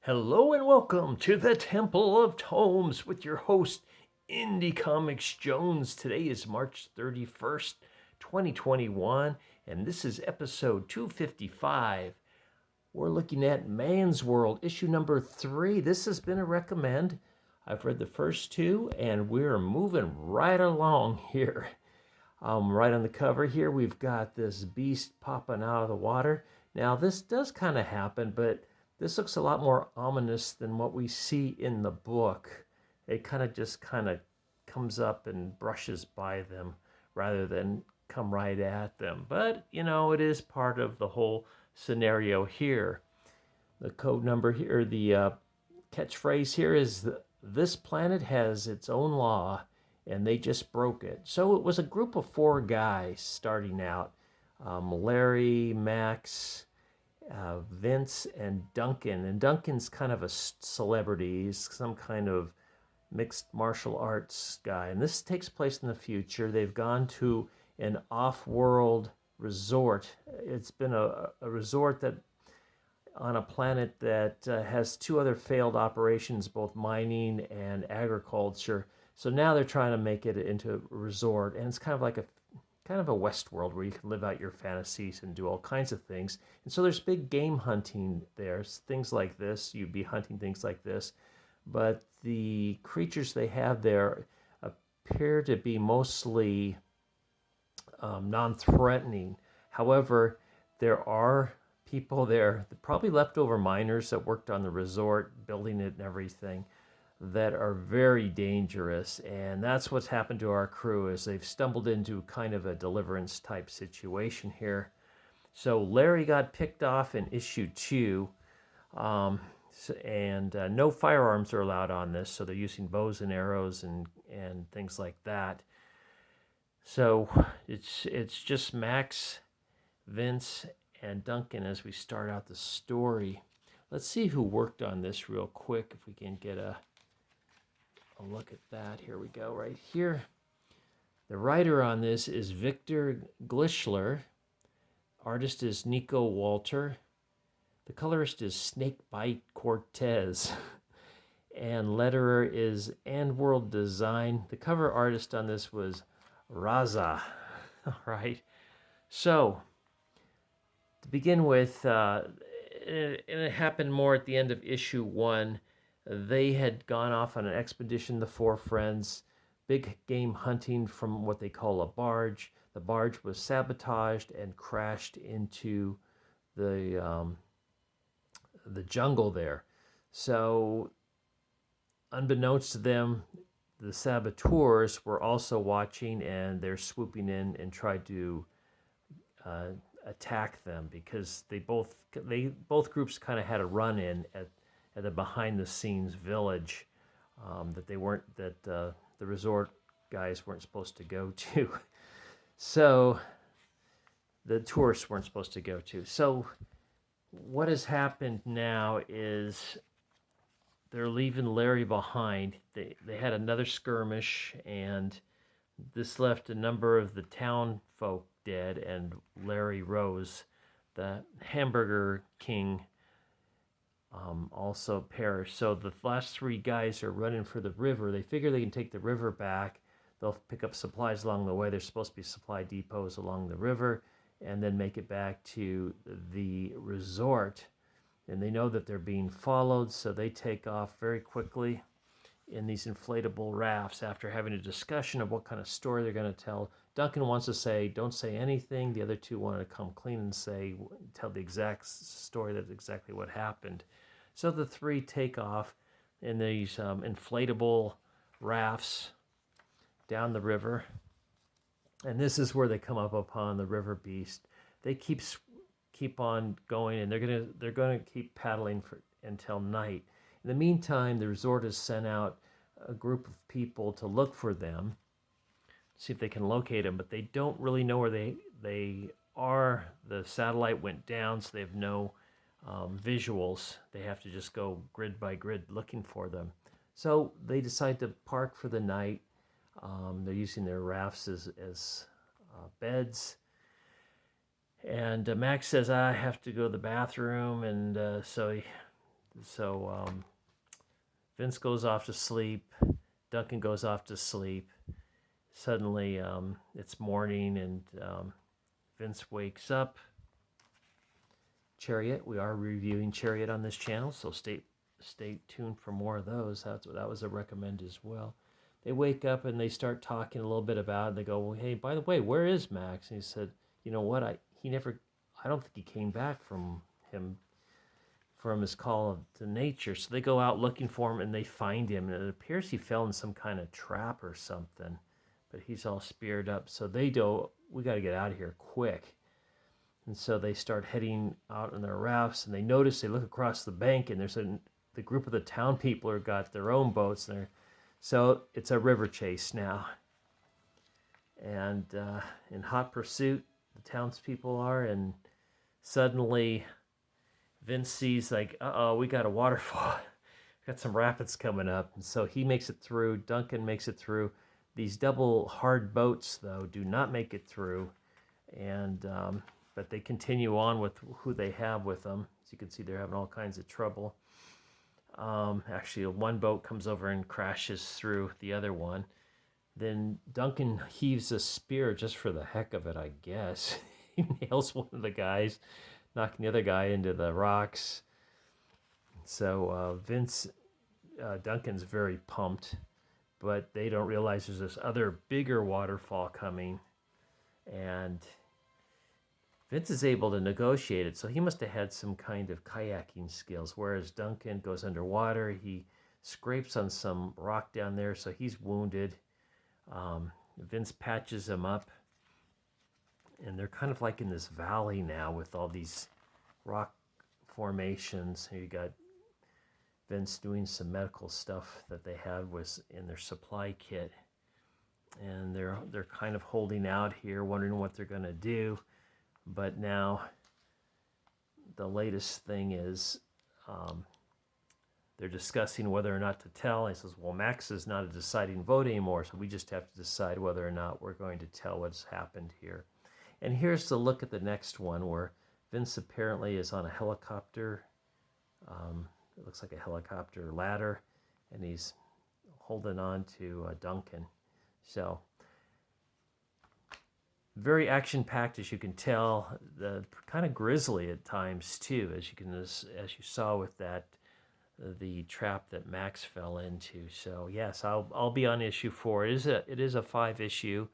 Hello and welcome to the Temple of Tomes with your host, Indie Comics Jones. Today is March 31st, 2021, and this is episode 255. We're looking at Mann's World, issue number 3. This has been a recommend. I've read the first two, and we're moving right along here. Right on the cover here, we've got this beast popping out of the water. Now, this does kind of happen, but this looks a lot more ominous than what we see in the book. It kind of comes up and brushes by them rather than come right at them. But, it is part of the whole scenario here. The code number here, the catchphrase here is, this planet has its own law, and they just broke it. So it was a group of 4 guys starting out. Larry, Max, Vince, and Duncan. And Duncan's kind of a celebrity. He's some kind of mixed martial arts guy. And this takes place in the future. They've gone to an off-world resort. It's been a resort that on a planet that has 2 other failed operations, both mining and agriculture. So now they're trying to make it into a resort, and it's kind of a West world where you can live out your fantasies and do all kinds of things. And so there's big game hunting there, things like this. You'd be hunting things like this. But the creatures they have there appear to be mostly non-threatening. However, there are people there, probably leftover miners that worked on the resort, building it and everything, that are very dangerous. And that's what's happened to our crew, is they've stumbled into kind of a deliverance type situation here. So Larry got picked off in issue 2, and no firearms are allowed on this, so they're using bows and arrows and things like that. So it's just Max, Vince, and Duncan as we start out the story. Let's see who worked on this real quick, if we can get a look at that. Here we go, right here. The writer on this is Victor Glischler. Artist is Nico Walter. The colorist is Snakebite Cortez. And letterer is And World Design. The cover artist on this was Raza. All right. So, to begin with, it happened more at the end of issue 1. They had gone off on an expedition, the 4 friends, big game hunting from what they call a barge. The barge was sabotaged and crashed into the jungle there. So, unbeknownst to them, the saboteurs were also watching, and they're swooping in and tried to attack them, because they both groups kind of had a run-in at the behind-the-scenes village that the resort guys weren't supposed to go to. So the tourists weren't supposed to go to. So what has happened now is they're leaving Larry behind. They had another skirmish, and this left a number of the town folk dead, and Larry Rose, the hamburger king, also perished. So the last 3 guys are running for the river. They figure they can take the river back. They'll pick up supplies along the way. There's supposed to be supply depots along the river, and then make it back to the resort. And they know that they're being followed, so they take off very quickly in these inflatable rafts after having a discussion of what kind of story they're going to tell. Duncan wants to say, don't say anything. The other 2 want to come clean and tell the exact story, that's exactly what happened. So the 3 take off in these inflatable rafts down the river. And this is where they come up upon the river beast. They keep on going, and they're gonna keep paddling until night. In the meantime, the resort has sent out a group of people to look for them, see if they can locate them, but they don't really know where they are. The satellite went down, so they have no visuals. They have to just go grid by grid looking for them. So they decide to park for the night. They're using their rafts as beds. And Max says, I have to go to the bathroom, and so So Vince goes off to sleep. Duncan goes off to sleep. Suddenly, it's morning, and Vince wakes up. Chariot. We are reviewing Chariot on this channel, so stay tuned for more of those. That was a recommend as well. They wake up and they start talking a little bit about it. They go, well, hey, by the way, where is Max? And he said, you know what? I don't think he came back from his call to nature. So they go out looking for him and they find him. And it appears he fell in some kind of trap or something, but he's all speared up. So we got to get out of here quick. And so they start heading out on their rafts, and they look across the bank, and the group of the town people have got their own boats. So it's a river chase now. And in hot pursuit, the townspeople are, and suddenly Vince sees like, we got a waterfall. Got some rapids coming up. And so he makes it through. Duncan makes it through. These double hard boats, though, do not make it through. And but they continue on with who they have with them. As you can see, they're having all kinds of trouble. Actually, one boat comes over and crashes through the other one. Then Duncan heaves a spear just for the heck of it, I guess. He nails one of the guys, knocking the other guy into the rocks. So Duncan's very pumped, but they don't realize there's this other bigger waterfall coming, and Vince is able to negotiate it, so he must have had some kind of kayaking skills, whereas Duncan goes underwater. He scrapes on some rock down there, so he's wounded. Vince patches him up, and they're kind of like in this valley now with all these rock formations. Here you got Vince doing some medical stuff that they had was in their supply kit, and they're kind of holding out here, wondering what they're going to do. But now the latest thing is they're discussing whether or not to tell. And he says, well, Max is not a deciding vote anymore, so we just have to decide whether or not we're going to tell what's happened here. And here's the look at the next one, where Vince apparently is on a helicopter. It looks like a helicopter ladder, and he's holding on to Duncan. So very action-packed, as you can tell. Kind of grisly at times too, as you saw with the trap that Max fell into. So yes, I'll be on issue 4. It is a 5-issue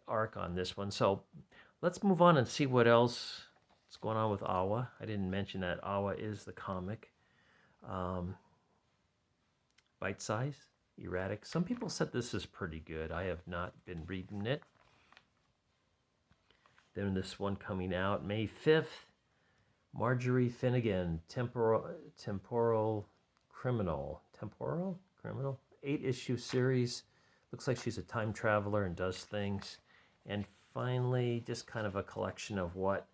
arc on this one. So let's move on and see what else is going on with Awa. I didn't mention that Awa is the comic. Bite size, erratic. Some people said this is pretty good. I have not been reading it. Then this one coming out May 5th, Marjorie Finnegan, Temporal Criminal, 8-issue series. Looks like she's a time traveler and does things. And finally, just kind of a collection of what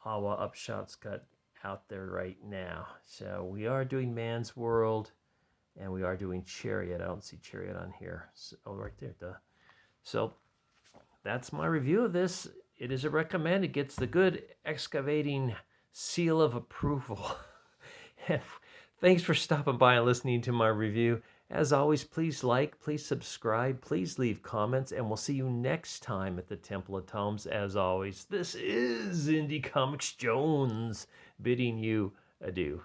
Awa Upshot's got out there right now. So we are doing Mann's World, and we are doing Chariot. I don't see Chariot on here. So, right there, duh. So that's my review of this. It is a recommend. It gets the good excavating seal of approval. And thanks for stopping by and listening to my review. As always, please like, please subscribe, please leave comments, and we'll see you next time at the Temple of Tomes. As always, this is Indie Comics Jones bidding you adieu.